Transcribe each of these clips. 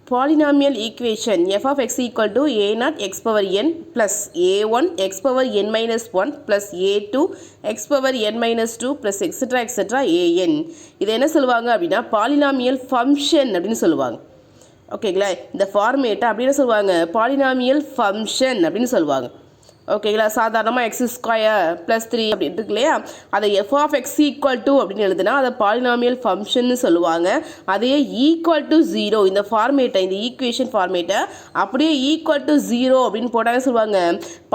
polynomial equation f of x equal to a0 x power n plus a1 x power n minus 1 plus a2 x power n minus 2 plus etc etc an இது என்ன சொல்லுவாங்க அப்படின்னா polynomial function அப்படின்னு சொல்லுவாங்க. ஓகேங்களா, இந்த ஃபார்மேட்டை அப்படின்னு சொல்லுவாங்க பாலினாமியல் ஃபங்க்ஷன் அப்படின்னு சொல்லுவாங்க. ஓகேங்களா, சாதாரணமாக எக்ஸ் ஸ்கொயர் ப்ளஸ் 3 அப்படின்னு இருக்கு இல்லையா, அதை F of X equal to அப்படின்னு எழுதுனா அதை பாலினாமியல் ஃபங்க்ஷன்னு சொல்லுவாங்க. அதே ஈக்குவல் டு 0 இந்த ஃபார்மேட்டை, இந்த ஈக்குவேஷன் ஃபார்மேட்டை அப்படியே ஈக்குவல் டு 0 அப்படின்னு போட்டாங்க சொல்லுவாங்க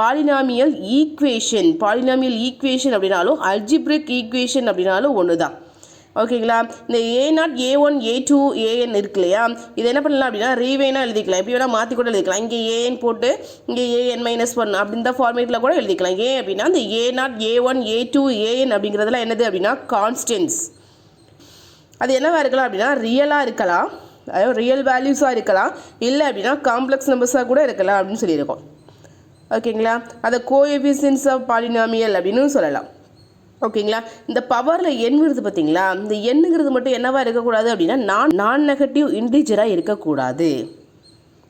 பாலினாமியல் ஈக்குவேஷன். பாலினாமியல் ஈக்குவேஷன் அப்படின்னாலும் அல்ஜிப்ரிக் ஈக்குவேஷன் அப்படின்னாலும் ஒன்று தான். ஓகேங்களா, இந்த a0 a1 a2 an இருக்கு இல்லையா, இது என்ன பண்ணலாம் அப்படின்னா ரீவேனாக எழுதிக்கலாம், எப்படி வேணால் மாற்றி கூட எழுதிக்கலாம். இங்கே an போட்டு இங்கே an மைனஸ் 1 அப்படி இந்த ஃபார்மேட்டில் கூட எழுதிக்கலாம். ஏன் அப்படின்னா இந்த a0 a1 a2 an அப்படிங்கிறதுலாம் என்னது அப்படின்னா கான்ஸ்டன்ட்ஸ். அது என்னவா இருக்கலாம் அப்படின்னா ரியலாக இருக்கலாம், அதாவது ரியல் வேல்யூஸாக இருக்கலாம், இல்லை அப்படின்னா காம்ப்ளெக்ஸ் நம்பர்ஸாக கூட இருக்கலாம் அப்படின்னு சொல்லியிருக்கோம். ஓகேங்களா, அதை கோஎஃபிஷியன்ட்ஸ் ஆஃப் பாலினாமியல் அப்படின்னு சொல்லலாம். ஓகேங்களா, இந்த பவரில் எண்ணுங்கிறது பார்த்தீங்களா, இந்த எண்ணுங்கிறது மட்டும் என்னவா இருக்கக்கூடாது அப்படின்னா நான் நெகட்டிவ் இன்டிஜராக இருக்கக்கூடாது.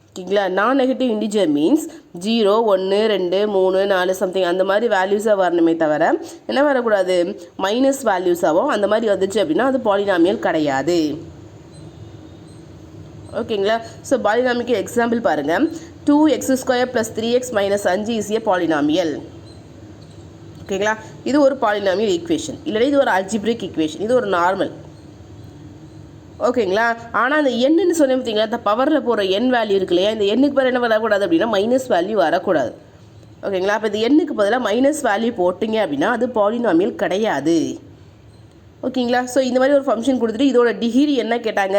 ஓகேங்களா, நான் நெகட்டிவ் இன்டிஜர் மீன்ஸ் 0 1 2 3 4 சம்திங் அந்த மாதிரி வேல்யூஸாக வரணுமே தவிர என்ன வரக்கூடாது மைனஸ் வேல்யூஸாகவும் அந்த மாதிரி வந்துச்சு அப்படின்னா அது பாலினாமியல் கிடையாது. ஓகேங்களா, ஸோ பாலினாமிக்கு எக்ஸாம்பிள் பாருங்கள். 2x² + 3x - 5 is a polynomial. ஓகேங்களா, இது ஒரு பாலினாமியல் ஈக்குவேஷன், இல்லைன்னா இது ஒரு அல்ஜிப்ரிக் ஈக்குவேஷன், இது ஒரு நார்மல். ஓகேங்களா, ஆனால் அந்த எண்ணுன்னு சொன்னேன் பார்த்தீங்களா, இந்த பவரில் போகிற எண் வேல்யூ இருக்கு இல்லையா, இந்த எண்ணுக்கு பதில் என்ன வரக்கூடாது அப்படின்னா மைனஸ் வேல்யூ வரக்கூடாது. ஓகேங்களா, அப்போ இந்த எண்ணுக்கு பதிலாக மைனஸ் வேல்யூ போட்டிங்க அப்படின்னா அது பாலினாமியல் கிடையாது. ஓகேங்களா, ஸோ இந்த மாதிரி ஒரு ஃபங்க்ஷன் கொடுத்துட்டு இதோட டிகிரி என்ன கேட்டாங்க,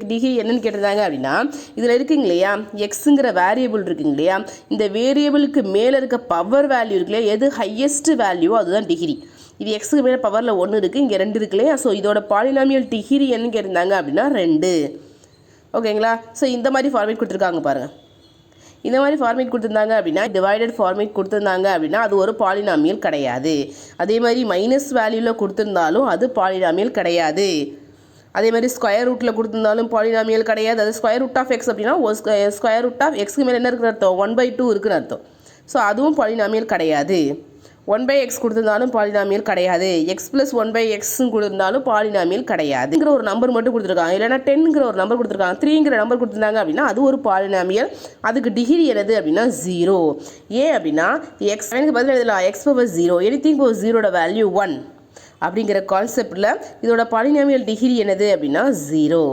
டிகிரி என்னன்னு கேட்டிருந்தாங்க அப்படின்னா இதில் இருக்குங்க இல்லையா எக்ஸுங்கிற வேரியபிள் இருக்குங்க இல்லையா, இந்த வேரியபிளுக்கு மேலே இருக்க பவர் வேல்யூ இருக்கு இல்லையா, எது ஹையஸ்ட் வேல்யூ அதுதான் டிகிரி. இது எக்ஸுக்கு மேலே பவரில் 1 இருக்குது, இங்கே 2 இருக்கு இல்லையா, ஸோ இதோட பாலினாமியல் டிகிரி என்னன்னு கேட்டிருந்தாங்க அப்படின்னா 2. ஓகேங்களா, ஸோ இந்த மாதிரி ஃபார்மேட் கொடுத்துருக்காங்க பாருங்கள். இந்த மாதிரி ஃபார்மேட் கொடுத்துருந்தாங்க அப்படின்னா டிவைடட் ஃபார்மேட் கொடுத்துருந்தாங்க அப்படின்னா அது ஒரு பாலினாமியல் கிடையாது. அதே மாதிரி மைனஸ் வேல்யூவில் கொடுத்துருந்தாலும் அது பாலினாமியல் கிடையாது. அதே மாதிரி ஸ்கொயர் ரூட்டில் கொடுத்துருந்தாலும் பாலினாமியல் கிடையாது. அது ஸ்கொயர் ரூட் ஆஃப் எக்ஸ் அப்படின்னா ஸ்கொயர் ரூட் ஆஃப் எக்ஸ்க்கு மேலே என்ன இருக்குன்னு அர்த்தம் 1/2 இருக்குன்னு அர்த்தம். ஸோ அதுவும் பாலினாமியல் கிடையாது. 1/x கொடுத்துருந்தாலும் பாலினாமியல் கிடையாது. x + 1/x கொடுத்துருந்தாலும் பாலினாமியல் கிடையாதுங்கிற ஒரு நம்பர் மட்டும் கொடுத்துருக்காங்க, இல்லைனா 10ங்கிற ஒரு நம்பர் கொடுத்துருக்காங்க, 3ங்கிற நம்பர் கொடுத்துருந்தாங்க அப்படின்னா அது ஒரு பாலினாமியல். அதுக்கு டிகிரி என்னது அப்படின்னா 0. ஏன் அப்படின்னா எக்ஸ் எனக்கு பதில் எழுதலாம் x/0 எனிதிங் பவர் 0 வேல்யூ 1 அப்படிங்கிற கான்செப்டில் இதோட பாலினாமியல் டிகிரி என்னது அப்படின்னா 0.